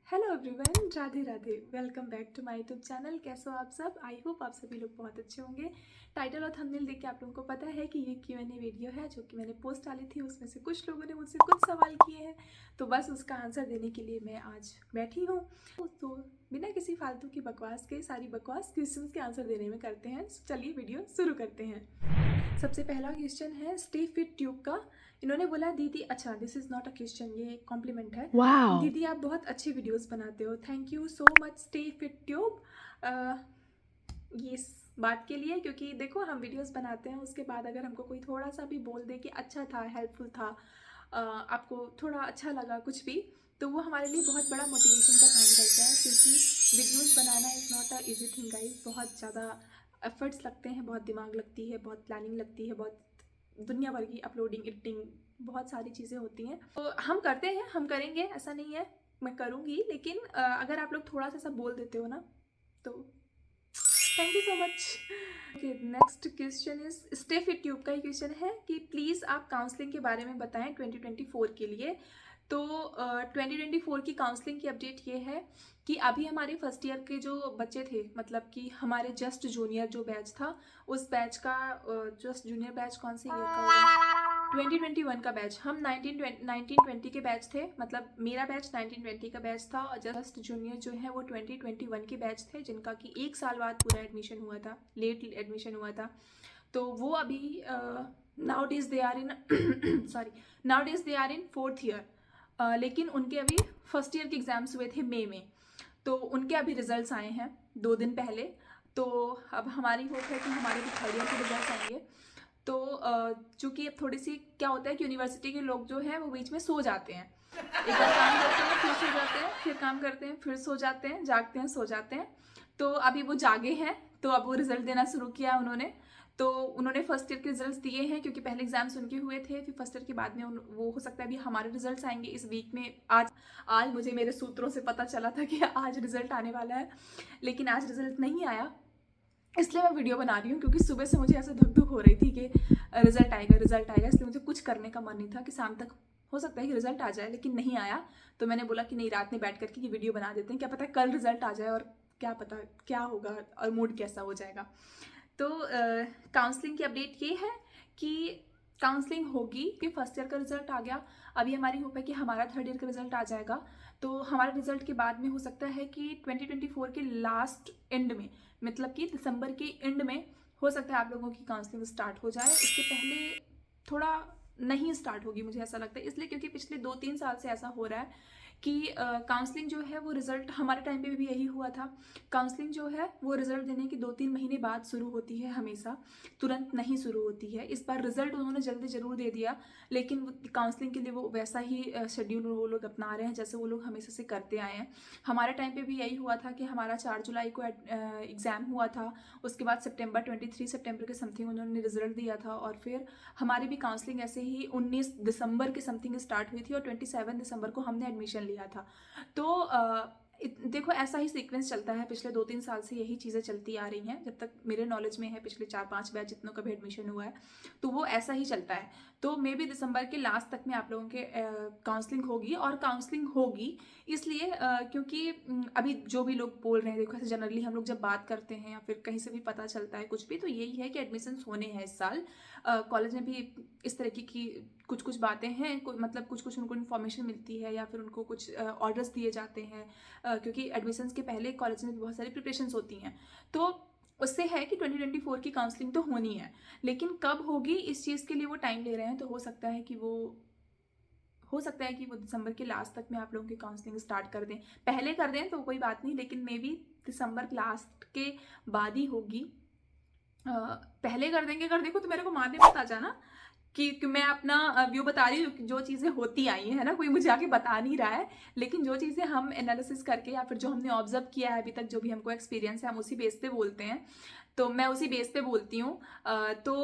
Hello everyone, Radhe Radhe. Welcome back to my YouTube channel. कैसे हो आप सब? आई होप आप सभी लोग बहुत अच्छे होंगे। टाइटल और थंबनेल देख के आप लोगों को पता है कि ये Q&A वीडियो है जो कि मैंने पोस्ट डाली थी। उसमें से कुछ लोगों ने मुझसे कुछ सवाल किए हैं, तो बस उसका आंसर देने के लिए मैं आज बैठी हूँ। तो बिना किसी फालतू की बकवास के सारी बकवास क्वेश्चंस के आंसर देने में करते हैं। चलिए वीडियो शुरू करते हैं। सबसे पहला क्वेश्चन है स्टे फिट ट्यूब का। इन्होंने बोला दीदी, अच्छा this is not a question, ये एक कॉम्प्लीमेंट है। Wow. दीदी आप बहुत अच्छे वीडियोस बनाते हो, thank you so much stay fit tube. ये इस बात के लिए क्योंकि देखो हम वीडियोस बनाते हैं, उसके बाद अगर हमको कोई थोड़ा सा भी बोल दे कि अच्छा था, हेल्पफुल था, आपको थोड़ा अच्छा लगा कुछ भी, तो वो हमारे लिए बहुत बड़ा मोटिवेशन का काम करता है। क्योंकि videos banana is not a easy thing guys, बहुत ज़्यादा एफर्ट्स लगते हैं, बहुत दिमाग लगती है, बहुत प्लानिंग लगती है, बहुत दुनिया भर की अपलोडिंग, एडिटिंग, बहुत सारी चीज़ें होती हैं। तो हम करते हैं, हम करेंगे, ऐसा नहीं है मैं करूँगी, लेकिन अगर आप लोग थोड़ा सा सब बोल देते हो ना, तो thank you so much. Okay, next question is stay fit tube का ही क्वेश्चन है कि प्लीज़ आप काउंसलिंग के बारे में बताएं 2024 के लिए। तो 2024 की काउंसलिंग की अपडेट ये है कि अभी हमारे फर्स्ट ईयर के जो बच्चे थे, मतलब कि हमारे जस्ट जूनियर जो बैच था, उस बैच का जस्ट जूनियर बैच कौन से ईयर का होगा? 2021 का बैच। हम 1920 के बैच थे, मतलब मेरा बैच 1920 का बैच था, और जस्ट जूनियर जो है वो 2021 के बैच थे, जिनका कि एक साल बाद पूरा एडमिशन हुआ था, लेट एडमिशन हुआ था। तो वो अभी nowadays they are in sorry, nowadays they are in fourth year. लेकिन उनके अभी फर्स्ट ईयर के एग्जाम्स हुए थे मई में, तो उनके अभी रिजल्ट्स आए हैं 2 दिन पहले। तो अब हमारी होप है कि हमारे भी थर्ड ईयर के रिजल्ट्स आएंगे। तो चूँकि अब थोड़ी सी क्या होता है कि यूनिवर्सिटी के लोग जो हैं वो बीच में सो जाते हैं, एक बार काम करते हैं फिर सो जाते हैं, फिर काम करते हैं फिर सो जाते हैं, जागते हैं सो जाते हैं। तो अभी वो जागे हैं, तो अब वो रिजल्ट देना शुरू किया उन्होंने। तो उन्होंने फर्स्ट ईयर के रिजल्ट्स दिए हैं, क्योंकि पहले एग्जाम्स उनके हुए थे, फिर फर्स्ट ईयर के बाद में वो हो सकता है अभी हमारे रिजल्ट्स आएंगे इस वीक में। आज मुझे मेरे सूत्रों से पता चला था कि आज रिजल्ट आने वाला है, लेकिन आज रिजल्ट नहीं आया। इसलिए मैं वीडियो बना रही हूँ, क्योंकि सुबह से मुझे ऐसे धक धक हो रही थी कि रिजल्ट आएगा रिजल्ट आएगा, इसलिए मुझे कुछ करने का मन नहीं था कि शाम तक हो सकता है कि रिजल्ट आ जाए, लेकिन नहीं आया। तो मैंने बोला कि नहीं, रात में बैठ करके ये वीडियो बना देते हैं, क्या पता कल रिजल्ट आ जाए, और क्या पता क्या होगा और मूड कैसा हो जाएगा। तो काउंसलिंग की अपडेट ये है कि काउंसलिंग होगी कि फर्स्ट ईयर का रिजल्ट आ गया, अभी हमारी होप है कि हमारा थर्ड ईयर का रिजल्ट आ जाएगा। तो हमारे रिजल्ट के बाद में हो सकता है कि 2024 के लास्ट एंड में, मतलब कि दिसंबर के एंड में हो सकता है आप लोगों की काउंसलिंग स्टार्ट हो जाए। इसके पहले थोड़ा नहीं स्टार्ट होगी, मुझे ऐसा लगता है, इसलिए क्योंकि पिछले 2-3 साल से ऐसा हो रहा है कि काउंसलिंग जो है वो रिजल्ट, हमारे टाइम पे भी यही हुआ था, काउंसलिंग जो है वो रिजल्ट देने के 2-3 महीने बाद शुरू होती है, हमेशा तुरंत नहीं शुरू होती है। इस बार रिजल्ट उन्होंने जल्दी जरूर दे दिया, लेकिन काउंसलिंग के लिए वो वैसा ही शेड्यूल वो लोग अपना रहे हैं जैसे वो लोग हमेशा से करते आए हैं। हमारे टाइम पे भी यही हुआ था कि हमारा 4 जुलाई को एग्ज़ाम हुआ था, उसके बाद सितंबर 23 सितंबर के समथिंग उन्होंने रिजल्ट दिया था, और फिर हमारी भी काउंसलिंग ऐसे ही 19 दिसंबर के समथिंग स्टार्ट हुई थी, और 27 दिसंबर को हमने एडमिशन लिया था। तो देखो ऐसा ही सीक्वेंस चलता है, पिछले 2-3 साल से यही चीज़ें चलती आ रही हैं, जब तक मेरे नॉलेज में है, पिछले 4-5 बैच जितनों का भी एडमिशन हुआ है, तो वो ऐसा ही चलता है। तो मे बी दिसंबर के लास्ट तक में आप लोगों के काउंसलिंग होगी, और काउंसलिंग होगी इसलिए क्योंकि अभी जो भी लोग बोल रहे हैं, देखो ऐसे जनरली हम लोग जब बात करते हैं या फिर कहीं से भी पता चलता है कुछ भी, तो यही है कि एडमिशन्स होने हैं इस साल। कॉलेज में भी इस तरीके की कुछ कुछ बातें हैं, मतलब कुछ कुछ उनको इन्फॉर्मेशन मिलती है, या फिर उनको कुछ ऑर्डर्स दिए जाते हैं, क्योंकि एडमिशन्स के पहले कॉलेज में भी बहुत सारी प्रिपरेशंस होती हैं। तो उससे है कि 2024 की काउंसलिंग तो होनी है, लेकिन कब होगी इस चीज़ के लिए वो टाइम ले रहे हैं। तो हो सकता है कि वो दिसंबर के लास्ट तक में आप लोगों की काउंसलिंग स्टार्ट कर दें, पहले कर दें तो कोई बात नहीं, लेकिन मे बी दिसंबर लास्ट के बाद ही होगी। पहले कर देंगे, कर देखो तो मेरे को मारने मत आ जाना कि मैं अपना व्यू बता रही हूँ, जो चीज़ें होती आई हैं, है ना, कोई मुझे आके बता नहीं रहा है, लेकिन जो चीज़ें हम एनालिसिस करके या फिर जो हमने ऑब्जर्व किया है अभी तक, जो भी हमको एक्सपीरियंस है, हम उसी बेस पे बोलते हैं। तो मैं उसी बेस पे बोलती हूँ। तो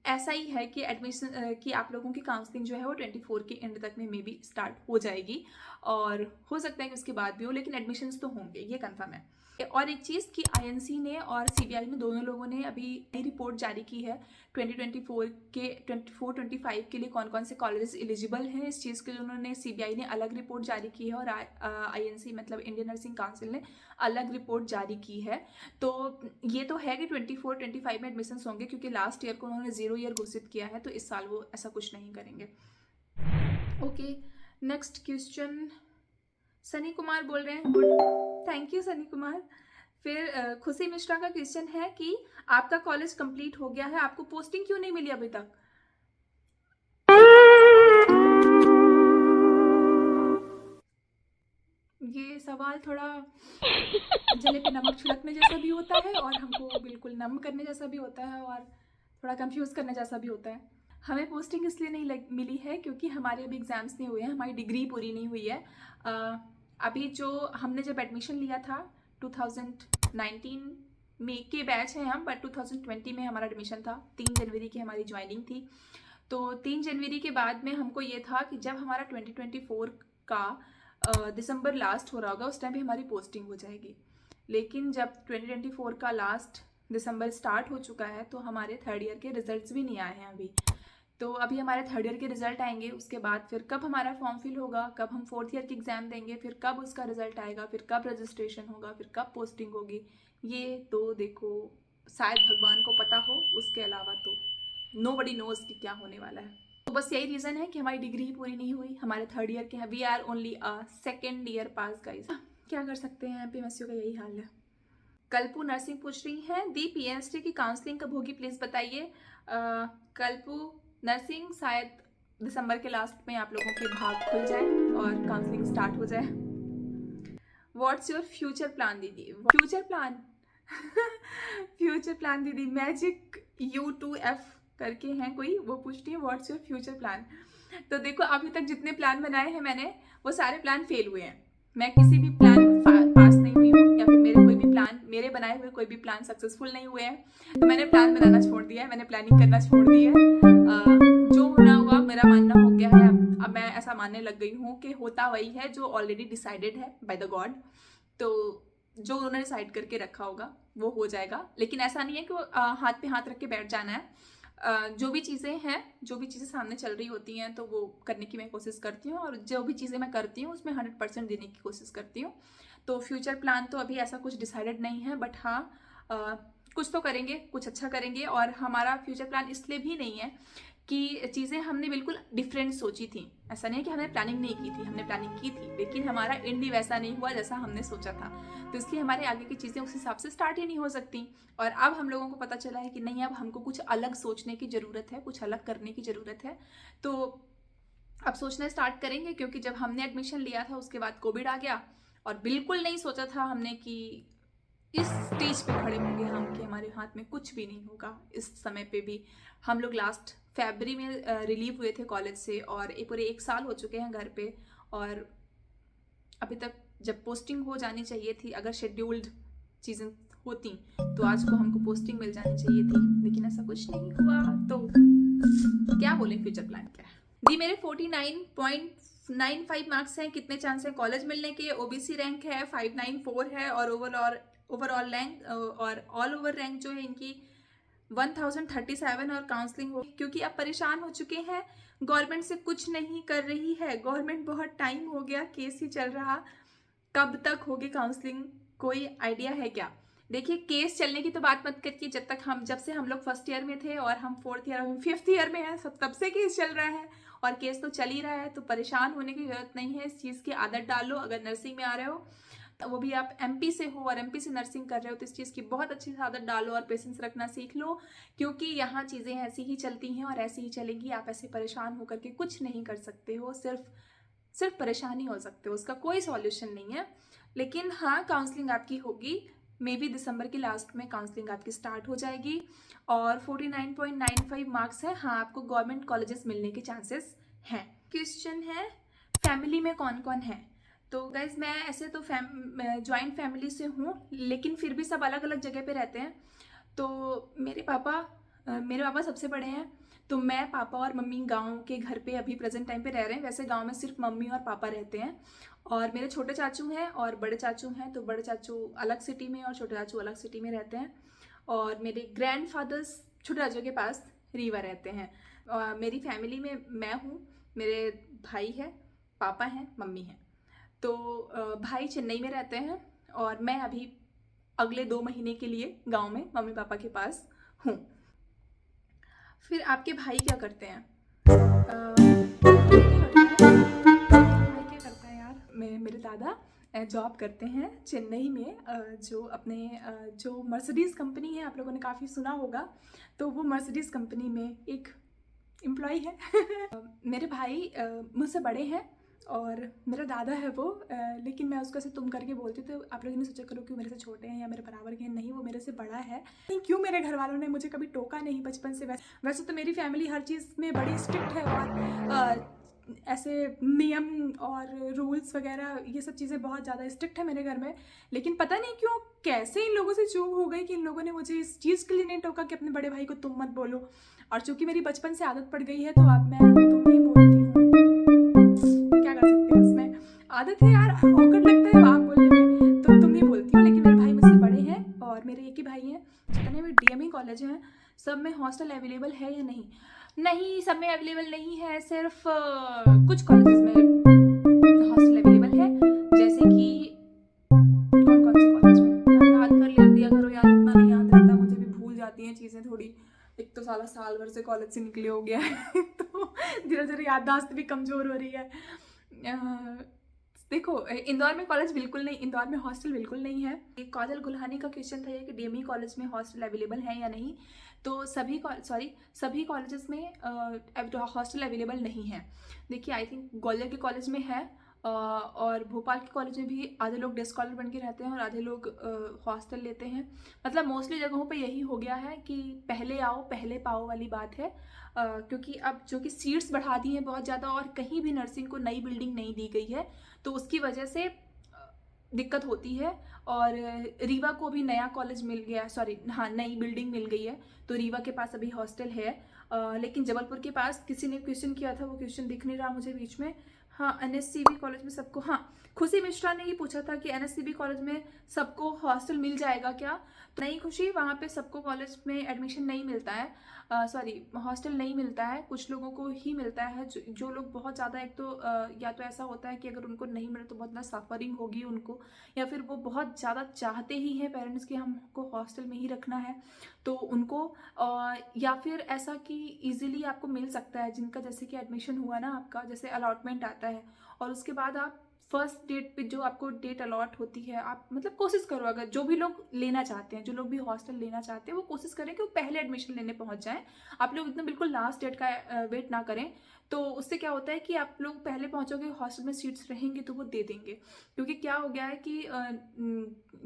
ऐसा ही है कि एडमिशन कि आप लोगों की काउंसलिंग जो है वो 24 के एंड तक में मे बी स्टार्ट हो जाएगी, और हो सकता है कि उसके बाद भी हो, लेकिन एडमिशन्स तो होंगे, ये कंफर्म है। और एक चीज़ कि आईएनसी ने और सीबीआई ने दोनों लोगों ने अभी रिपोर्ट जारी की है 2024 के 24-25 के लिए कौन कौन से कॉलेजेस एलिजिबल हैं। इस चीज़ के लिए उन्होंने सीबीआई ने अलग रिपोर्ट जारी की है और आईएनसी मतलब इंडियन नर्सिंग काउंसिल ने अलग रिपोर्ट जारी की है। तो ये तो है कि 24-25 में एडमिशन्स होंगे, क्योंकि लास्ट ईयर को उन्होंने 0 ईयर घोषित किया है, तो इस साल वो ऐसा कुछ नहीं करेंगे। Okay, next question Sunny Kumar बोल रहे हैं, good, thank you Sunny Kumar. फिर खुशी मिश्रा का क्वेश्चन है कि आपका कॉलेज कंप्लीट हो गया है, आपको पोस्टिंग क्यों नहीं मिली अभी तक? ये सवाल थोड़ा जले पे नमक छिड़कने जैसा भी होता है और हमको बिल्कुल नम करने जैसा भी होता है और थोड़ा कंफ्यूज करने जैसा भी होता है। हमें पोस्टिंग इसलिए नहीं मिली है क्योंकि हमारे अभी एग्ज़ाम्स नहीं हुए हैं, हमारी डिग्री पूरी नहीं हुई है। अभी जो हमने जब एडमिशन लिया था 2019 में के बैच हैं हम, बट 2020 में हमारा एडमिशन था, 3 जनवरी की हमारी ज्वाइनिंग थी। तो 3 जनवरी के बाद में हमको ये था कि जब हमारा 2024 का दिसंबर लास्ट हो रहा होगा उस टाइम भी हमारी पोस्टिंग हो जाएगी। लेकिन जब 2024 का लास्ट दिसंबर स्टार्ट हो चुका है तो हमारे थर्ड ईयर के रिजल्ट्स भी नहीं आए हैं अभी। तो अभी हमारे थर्ड ईयर के रिजल्ट आएंगे, उसके बाद फिर कब हमारा फॉर्म फिल होगा, कब हम फोर्थ ईयर की एग्ज़ाम देंगे, फिर कब उसका रिजल्ट आएगा, फिर कब रजिस्ट्रेशन होगा, फिर कब पोस्टिंग होगी, ये तो देखो शायद भगवान को पता हो, उसके अलावा तो नोबडी नोज कि क्या होने वाला है। तो बस यही रीज़न है कि हमारी डिग्री ही पूरी नहीं हुई, हमारे थर्ड ईयर के हैं, we are only a second year pass guys. क्या कर सकते हैं, एमपीएमएसयू का यही हाल है। कल्पू नर्सिंग पूछ रही हैं दी पीएचडी की काउंसलिंग कब होगी प्लीज़ बताइए। कल्पू नर्सिंग शायद दिसंबर के लास्ट में आप लोगों के भाग खुल जाए और काउंसलिंग स्टार्ट हो जाए। व्हाट्स योर फ्यूचर प्लान दीदी? फ्यूचर प्लान फ्यूचर प्लान दीदी मैजिक U2F करके हैं कोई, वो पूछती है व्हाट्स योर फ्यूचर प्लान। तो देखो अभी तक जितने प्लान बनाए हैं मैंने वो सारे प्लान फेल हुए हैं। मैं किसी भी प्लान में पास नहीं हुई हूँ, या फिर मेरे बनाए हुए कोई भी प्लान सक्सेसफुल नहीं हुए हैं। तो मैंने प्लान बनाना छोड़ दिया है, मैंने प्लानिंग करना छोड़ दी है। जो होना हुआ मेरा मानना हो गया है। अब मैं ऐसा मानने लग गई हूँ कि होता वही है जो ऑलरेडी डिसाइडेड है बाय द गॉड। तो जो उन्होंने डिसाइड करके रखा होगा वो हो जाएगा। लेकिन ऐसा नहीं है कि हाथ पे हाथ रख के बैठ जाना है। जो भी चीज़ें हैं, जो भी चीज़ें सामने चल रही होती हैं तो वो करने की मैं कोशिश करती हूँ, और जो भी चीज़ें मैं करती हूँ उसमें 100% देने की कोशिश करती हूँ। तो फ्यूचर प्लान तो अभी ऐसा कुछ डिसाइडेड नहीं है, बट हाँ कुछ तो करेंगे, कुछ अच्छा करेंगे। और हमारा फ्यूचर प्लान इसलिए भी नहीं है कि चीज़ें हमने बिल्कुल डिफरेंट सोची थी। ऐसा नहीं है कि हमने प्लानिंग नहीं की थी, हमने प्लानिंग की थी, लेकिन हमारा एंड ही वैसा नहीं हुआ जैसा हमने सोचा था। तो इसलिए हमारे आगे की चीज़ें उस हिसाब से स्टार्ट ही नहीं हो सकती। और अब हम लोगों को पता चला है कि नहीं, अब हमको कुछ अलग सोचने की ज़रूरत है, कुछ अलग करने की ज़रूरत है। तो अब सोचना स्टार्ट करेंगे, क्योंकि जब हमने एडमिशन लिया था उसके बाद कोविड आ गया, और बिल्कुल नहीं सोचा था हमने कि इस स्टेज पे खड़े होंगे हम कि हमारे हाथ में कुछ भी नहीं होगा। इस समय पे भी हम लोग लास्ट फरवरी में रिलीव हुए थे कॉलेज से, और पूरे 1 साल हो चुके हैं घर पे, और अभी तक जब पोस्टिंग हो जानी चाहिए थी, अगर शेड्यूल्ड चीज़ें होती तो आज को हमको पोस्टिंग मिल जानी चाहिए थी, लेकिन ऐसा कुछ नहीं हुआ। तो क्या बोले, फ्यूचर प्लान क्या है दी? मेरे 49.95 मार्क्स हैं, कितने चांस है कॉलेज मिलने के? ओबीसी रैंक है 594 है, और ओवरऑल रैंक और ऑल ओवर रैंक जो है इनकी 1037, और काउंसलिंग हो, क्योंकि अब परेशान हो चुके हैं, गवर्नमेंट से कुछ नहीं कर रही है। गवर्नमेंट बहुत टाइम हो गया, केस ही चल रहा, कब तक होगी काउंसलिंग, कोई आइडिया है क्या? देखिए, केस चलने की तो बात मत करिए, जब से हम लोग फर्स्ट ईयर में थे और हम फोर्थ ईयर और फिफ्थ ईयर में हैं, सब तब से केस चल रहा है, और केस तो चल ही रहा है। तो परेशान होने की जरूरत नहीं है, इस चीज़ की आदत डालो। अगर नर्सिंग में आ रहे हो तो वो भी आप एमपी से हो और एमपी से नर्सिंग कर रहे हो, तो इस चीज़ की बहुत अच्छी से आदत डालो और पेशेंस रखना सीख लो, क्योंकि यहाँ चीज़ें ऐसी ही चलती हैं और ऐसी ही चलेंगी। आप ऐसे परेशान होकर के कुछ नहीं कर सकते हो, सिर्फ परेशानी हो सकते हो, उसका कोई सॉल्यूशन नहीं है। लेकिन हाँ, काउंसलिंग आपकी होगी, मे बी दिसंबर के लास्ट में काउंसलिंग आपकी स्टार्ट हो जाएगी, और 49.95 मार्क्स है, हाँ आपको गवर्नमेंट कॉलेजेस मिलने के चांसेस हैं। क्वेश्चन है फैमिली में कौन कौन है? तो गाइज मैं ऐसे तो जॉइंट फैमिली से हूँ, लेकिन फिर भी सब अलग अलग जगह पे रहते हैं। तो मेरे पापा मेरे पापा सबसे बड़े हैं, तो मैं, पापा और मम्मी गांव के घर पे अभी प्रेजेंट टाइम पे रह रहे हैं। वैसे गांव में सिर्फ मम्मी और पापा रहते हैं, और मेरे छोटे चाचू हैं और बड़े चाचू हैं। तो बड़े चाचू अलग सिटी में और छोटे चाचू अलग सिटी में रहते हैं। और मेरे ग्रैंड फादर्स छोटे चाचू के पास रीवा रहते हैं। मेरी फैमिली में मैं हूँ, मेरे भाई है, पापा हैं, मम्मी हैं। तो भाई चेन्नई में रहते हैं और मैं अभी अगले 2 महीने के लिए गांव में मम्मी पापा के पास हूँ। फिर आपके भाई क्या करते हैं? भाई क्या करता है यार? मेरे दादा जॉब करते हैं चेन्नई में, जो अपने जो मर्सिडीज़ कंपनी है, आप लोगों ने काफ़ी सुना होगा, तो वो मर्सिडीज़ कंपनी में एक एम्प्लॉय है। मेरे भाई मुझसे बड़े हैं और मेरा दादा है वो, लेकिन मैं उसको ऐसे तुम करके बोलती हूँ, तो आप लोग नहीं सोचा करो कि मेरे से छोटे हैं या मेरे बराबर के हैं। नहीं, वो मेरे से बड़ा है। नहीं, क्यों मेरे घर वालों ने मुझे कभी टोका नहीं बचपन से। वैसे तो मेरी फैमिली हर चीज़ में बड़ी स्ट्रिक्ट है, और ऐसे नियम और रूल्स वगैरह ये सब चीज़ें बहुत ज़्यादा स्ट्रिक्ट है मेरे घर में। लेकिन पता नहीं क्यों कैसे इन लोगों से चूक हो गई कि इन लोगों ने मुझे इस चीज़ के लिए नहीं टोका कि अपने बड़े भाई को तुम मत बोलो। और चूंकि मेरी बचपन से आदत पड़ गई है, तो अब मैं तुम ही बोलती हूँ। क्या कर सकती हूँ उसमें, आदत है यार, ऑकवर्ड लगता है आप बोलने में, तो तुम ही बोलती हूँ। लेकिन मेरे भाई मुझसे बड़े हैं और मेरे एक ही भाई हैं। जितने भी डीएमई कॉलेज हैं सब में हॉस्टल अवेलेबल है या नहीं? नहीं, सब में अवेलेबल नहीं है, सिर्फ कुछ कॉलेजेस में हॉस्टल अवेलेबल है। जैसे कि कौन कौन सी कॉलेज में, याद कर लिया करो यार, उतना नहीं याद रहता, मुझे भी भूल जाती हैं चीज़ें थोड़ी। एक तो साल भर से कॉलेज से निकले हो गया है तो धीरे धीरे याददाश्त भी कमज़ोर हो रही है। देखो, इंदौर में कॉलेज बिल्कुल नहीं, इंदौर में हॉस्टल बिल्कुल नहीं है। एक काजल गुल्हानी का क्वेश्चन था ये कि डीएमई कॉलेज में हॉस्टल अवेलेबल है या नहीं। तो सभी कॉलेजेस में हॉस्टल अवेलेबल नहीं है। देखिए, आई थिंक ग्वालियर के कॉलेज में है, और भोपाल के कॉलेज में भी आधे लोग डे स्कॉलर बन के रहते हैं और आधे लोग हॉस्टल लेते हैं। मतलब मोस्टली जगहों पे यही हो गया है कि पहले आओ पहले पाओ वाली बात है। क्योंकि अब जो कि सीट्स बढ़ा दी हैं बहुत ज़्यादा, और कहीं भी नर्सिंग को नई बिल्डिंग नहीं दी गई है, तो उसकी वजह से दिक्कत होती है। और रीवा को भी नया कॉलेज मिल गया, सॉरी हाँ, नई बिल्डिंग मिल गई है, तो रीवा के पास अभी हॉस्टल है। लेकिन जबलपुर के पास किसी ने क्वेश्चन किया था, वो क्वेश्चन दिख नहीं रहा मुझे बीच में। हाँ, एनएससीबी कॉलेज में सबको, हाँ, खुशी मिश्रा ने ये पूछा था कि एनएससीबी कॉलेज में सबको हॉस्टल मिल जाएगा क्या? तो नहीं खुशी, वहाँ पे सबको कॉलेज में एडमिशन नहीं मिलता है, सॉरी हॉस्टल नहीं मिलता है, कुछ लोगों को ही मिलता है। जो लोग बहुत ज़्यादा, एक तो या तो ऐसा होता है कि अगर उनको नहीं मिले तो बहुत ज़्यादा सफरिंग होगी उनको, या फिर वो बहुत ज़्यादा चाहते ही हैं पेरेंट्स कि हमको हॉस्टल में ही रखना है, तो उनको, या फिर ऐसा कि इजीली आपको मिल सकता है, जिनका जैसे कि एडमिशन हुआ ना, आपका जैसे अलॉटमेंट आता है और उसके बाद आप फर्स्ट डेट पे जो आपको डेट अलॉट होती है, आप मतलब कोशिश करो, अगर जो भी लोग लेना चाहते हैं, जो लोग भी हॉस्टल लेना चाहते हैं, वो कोशिश करें कि वो पहले एडमिशन लेने पहुंच जाएं। आप लोग एकदम बिल्कुल लास्ट डेट का वेट ना करें, तो उससे क्या होता है कि आप लोग पहले पहुंचोगे, हॉस्टल में सीट्स रहेंगे तो वो दे देंगे। क्योंकि क्या हो गया है कि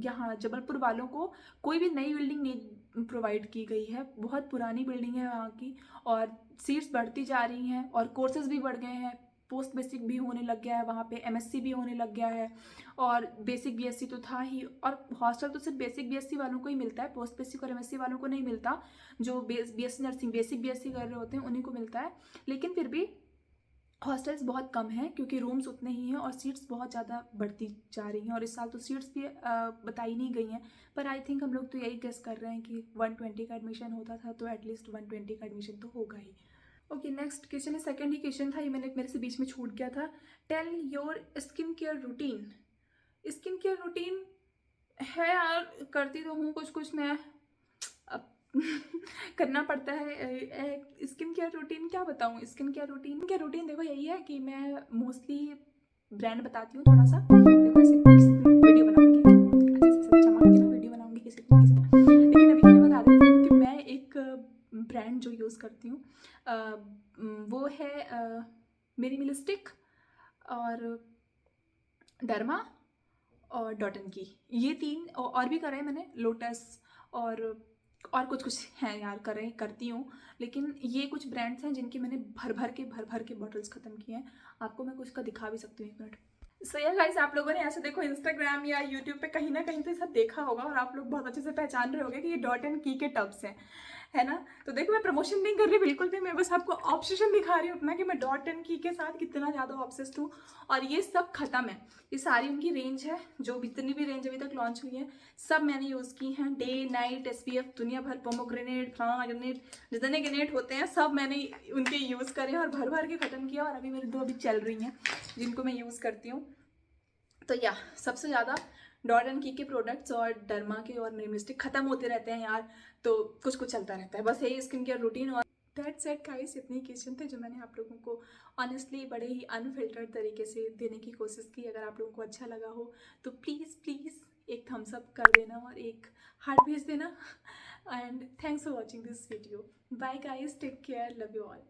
यहाँ जबलपुर वालों को कोई भी नई बिल्डिंग नहीं प्रोवाइड की गई है, बहुत पुरानी बिल्डिंग है वहाँ की, और सीट्स बढ़ती जा रही हैं और कोर्सेज भी बढ़ गए हैं। पोस्ट बेसिक भी होने लग गया है वहाँ पे, एमएससी भी होने लग गया है, और बेसिक बीएससी तो था ही, और हॉस्टल तो सिर्फ बेसिक बीएससी वालों को ही मिलता है, पोस्ट बेसिक और एमएससी वालों को नहीं मिलता। जो बीएससी नर्सिंग बेसिक बीएससी कर रहे होते हैं उन्हीं को मिलता है। लेकिन फिर भी हॉस्टल्स बहुत कम हैं, क्योंकि रूम्स उतने ही हैं और सीट्स बहुत ज़्यादा बढ़ती जा रही हैं, और इस साल तो सीट्स भी बताई नहीं गई हैं। पर आई थिंक हम लोग तो यही गेस कर रहे हैं कि 120 का एडमिशन होता था, तो एटलीस्ट 120 का एडमिशन तो होगा ही। ओके, नेक्स्ट क्वेश्चन है, सेकंड ही क्वेश्चन था ये, मेरे से बीच में छूट गया था। Tell your skin care routine. Skin care routine है यार, करती तो हूँ कुछ कुछ मैं, अब करना पड़ता है। स्किन केयर रूटीन क्या बताऊँ? स्किन केयर रूटीन देखो यही है कि मैं मोस्टली ब्रांड बताती हूँ थोड़ा सा। देखो ऐसे किसी दिन वीडियो बनाऊंगी, ऐसे चमक के ना वीडियो बनाऊंगी किसी दिन, लेकिन अभी के लिए बता देती हूँ कि मैं एक ब्रांड जो यूज़ करती हूँ वो है मेरी मिलिस्टिक और डर्मा और डॉटन की, ये तीन, और भी करे मैंने, लोटस और कुछ कुछ हैं यार, करती हूँ। लेकिन ये कुछ ब्रांड्स हैं जिनके मैंने भर भर के बॉटल्स ख़त्म किए हैं। आपको मैं कुछ का दिखा भी सकती हूँ, 1 मिनट। सो या गाइस, आप लोगों ने ऐसे देखो इंस्टाग्राम या यूट्यूब पे कहीं ना कहीं तो सब देखा होगा, और आप लोग बहुत अच्छे से पहचान रहे होंगे कि ये डॉट एंड की के टब्स हैं। है ना। तो देखो मैं प्रमोशन नहीं कर रही बिल्कुल भी, मैं बस आपको ऑब्सेशन दिखा रही हूँ अपना कि मैं डॉट एंड की के साथ कितना ज़्यादा ऑब्सेस्ड हूँ। और ये सब खत्म है, ये सारी उनकी रेंज है, जो जितनी भी रेंज अभी तक लॉन्च हुई है सब मैंने यूज़ की हैं। डे नाइट SPF दुनिया भर, पोमोग्रेनेट, फ्लामाग्रेनेट, जितने ग्रेनेट होते हैं सब मैंने उनके यूज़ करे और भर भर के ख़त्म किया। और अभी मेरे 2 अभी चल रही हैं जिनको मैं यूज़ करती हूँ। तो या सबसे ज़्यादा डॉट एंड की के प्रोडक्ट्स और डर्मा के और मिस्टिक ख़त्म होते रहते हैं यार, तो कुछ कुछ चलता रहता है। बस यही स्किन केयर रूटीन। और दैट सेट गाइस, इतने क्वेश्चन थे जो मैंने आप लोगों को ऑनेस्टली बड़े ही अनफिल्टर्ड तरीके से देने की कोशिश की। अगर आप लोगों को अच्छा लगा हो तो प्लीज़ प्लीज़ एक थम्स अप कर देना और एक हार्ट भेज देना। And thanks for watching this video. Bye guys, take care, love you all.